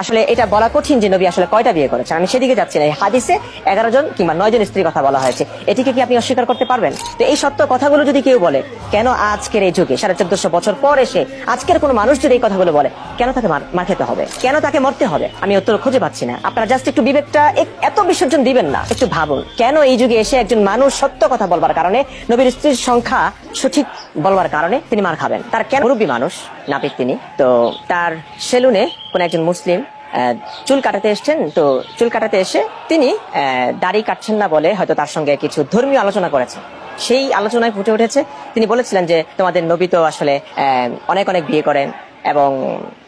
আসলে এটা বলা কঠিন যে নবী আসলে কয়টা বিয়ে করেছেন, আমি সেদিকে যাচ্ছি না। এই হাদিসে 11 জন কিংবা 9 জন স্ত্রীর কথা বলা হয়েছে, এটিকে কি আপনি অস্বীকার করতে পারবেন? তো এই সত্য কথাগুলো যদি কেউ বলে, কেন আজকের এই যুগে 1450 বছর পর এসে আজকের কোন মানুষ যদি এই কথাগুলো বলে, কেন তাকে মার খেতে হবে, কেন তাকে মরতে হবে? আমি উত্তর খুঁজে পাচ্ছি না। আপনারা জাস্ট একটু বিবেকটা এত বিসর্জন দিবেন না, একটু ভাবুন কেন এই যুগে এসে একজন মানুষ সত্য কথা বলবার কারণে, নবীর স্ত্রীর সংখ্যা সঠিক বলবার কারণে তিনি মার খাবেন। তার কেন? মুরব্বী মানুষ, নাপিত তিনি, তো তার সেলুনে কোন একজন মুসলিম চুল কাটাতে এসছেন। তো চুল কাটাতে এসে তিনি দাড়ি কাটছেন না বলে হয়তো তার সঙ্গে কিছু ধর্মীয় আলোচনা করেছেন। সেই আলোচনায় ফুটে উঠেছে, তিনি বলেছিলেন যে তোমাদের নবী তো আসলে অনেক অনেক বিয়ে করেন এবং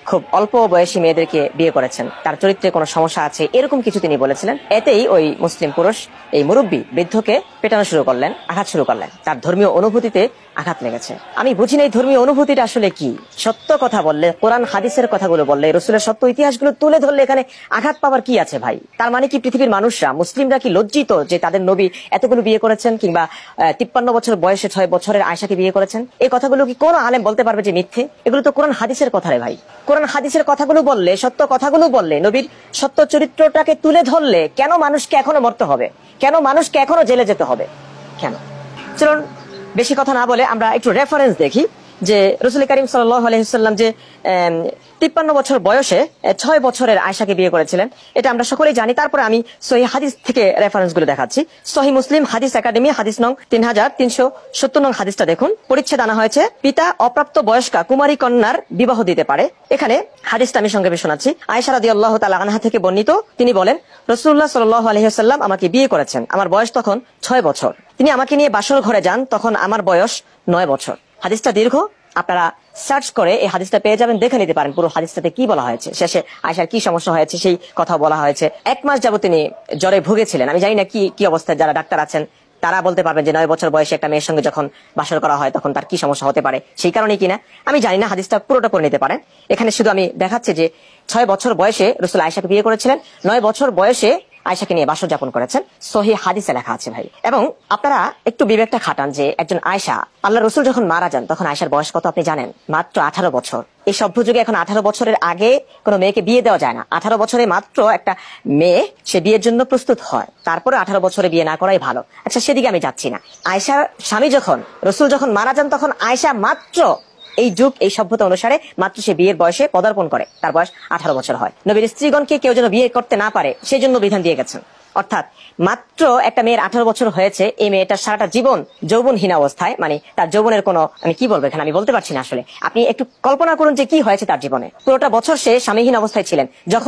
খুব অল্প বয়সী মেয়েদেরকে বিয়ে করেছেন, তার চরিত্রে কোনো সমস্যা আছে, এরকম কিছু তিনি বলেছিলেন। এতেই ওই মুসলিম পুরুষ এই মুরব্বী বৃদ্ধকে পেটানো শুরু করলেন, আঘাত শুরু করলেন। তার ধর্মীয় অনুভূতিতে আঘাত লেগেছে। আমি বুঝি না এই ধর্মীয় অনুভূতিটা আসলে কি। সত্য কথা বললে, কোরআন হাদিসের কথাগুলো বললে, রসুলের সত্য ইতিহাসগুলো তুলে ধরলে এখানে আঘাত পাওয়ার কি আছে ভাই? তার মানে কি পৃথিবীর মানুষরা, মুসলিমরা কি লজ্জিত যে তাদের নবী এতগুলো বিয়ে করেছেন, কিংবা 53 বছর বয়সে 6 বছরের আয়েশাকে বিয়ে করেছেন? এই কথাগুলো কি কোনো আলেম বলতে পারবে যে মিথ্যে? এগুলো তো কোরআন হাদিসের কথা রে ভাই। কোরআন হাদিসের কথাগুলো বললে, সত্য কথাগুলো বললে, নবীর সত্য চরিত্রটাকে তুলে ধরলে কেন মানুষকে এখনো মরতে হবে? কেন মানুষকে এখনো জেলে যেতে হবে? কেন? চলুন বেশি কথা না বলে আমরা একটু রেফারেন্স দেখি যে রাসূল করিম সাল্লাল্লাহু আলাইহি ওয়াসাল্লাম যে 53 বছর বয়সে 6 বছরের আয়েশাকে বিয়ে করেছিলেন, এটা আমরা সকলেই জানি। তারপরে আমি সহিহ হাদিস থেকে রেফারেন্স গুলো দেখাচ্ছি। সহিহ মুসলিম হাদিস একাডেমি হাদিস নং 3370 নং হাদিসটা দেখুন। পরিচ্ছেদ আনা হয়েছে, পিতা অপ্রাপ্ত বয়স্কা কুমারী কন্যার বিবাহ দিতে পারে। এখানে হাদিসটা আমি সংক্ষেপে শোনাচ্ছি। আয়েশা রাদিয়াল্লাহু তাআলা আনহা থেকে বর্ণিত, তিনি বলেন রাসূলুল্লাহ সাল্লাল্লাহু আলাইহি ওয়াসাল্লাম আমাকে বিয়ে করেছেন, আমার বয়স তখন 6 বছর। তিনি আমাকে নিয়ে বাসর ঘরে যান, তখন আমার বয়স 9 বছর। হাদিসটা দীর্ঘ, আপনারা সার্চ করে এই হাদিসটা পেয়ে যাবেন, দেখে নিতে পারেন পুরো হাদিসটাতে কি বলা হয়েছে। শেষে আয়েশার কি সমস্যা হয়েছে সেই কথা বলা হয়েছে। 1 মাস যাবত তিনি জ্বরে ভুগেছিলেন। আমি জানি না কি অবস্থায়, যারা ডাক্তার আছেন তারা বলতে পারবেন যে 9 বছর বয়সে একটা মেয়ের সঙ্গে যখন বাসর করা হয় তখন তার কি সমস্যা হতে পারে, সেই কারণে কিনা আমি জানি না। হাদিসটা পুরোটা পড়ে নিতে পারেন। এখানে শুধু আমি দেখাচ্ছি যে 6 বছর বয়সে রাসূল আয়েশাকে বিয়ে করেছিলেন, 9 বছর বয়সে আয়েশাকে নিয়ে বাসর যাপন করেছেন। সহিহ হাদিসে লেখা আছে ভাই। এবং আপনারা একটু বিবেকটা খাটান যে একজন আয়েশা, আল্লাহ রসুল যখন মারা যান তখন আয়েশার বয়স কত আপনি জানেন? মাত্র 18 বছর। এই সভ্য যুগে এখন 18 বছরের আগে কোনো মেয়েকে বিয়ে দেওয়া যায় না। 18 বছরে মাত্র একটা মেয়ে সে বিয়ের জন্য প্রস্তুত হয়, তারপরে 18 বছরে বিয়ে না করাই ভালো। আচ্ছা, সেদিকে আমি যাচ্ছি না। আয়েশার স্বামী যখন, রসুল যখন মারা যান তখন আয়েশা মাত্র, এই যুগ এই সভ্যতা অনুসারে মাত্র সে বিয়ের বয়সে পদার্পণ করে, তার বয়স 18 বছর হয়। নবীর স্ত্রীগণকে কেউ যেন বিয়ে করতে না পারে সেই জন্য বিধান দিয়ে গেছেন। অর্থাৎ মাত্র একটা মেয়ের 18 বছর হয়েছে, এই মেয়েটা সারাটা জীবন যৌবনহীন অবস্থায়, মানে তার যৌবনের কোনো, আমি কি বলবো এখানে, আমি বলতে পারছি না আসলে। আপনি একটু কল্পনা করুন যে কি হয়েছে তার জীবনে। পুরোটা বছর সে স্বামীহীন অবস্থায় ছিলেন। যখন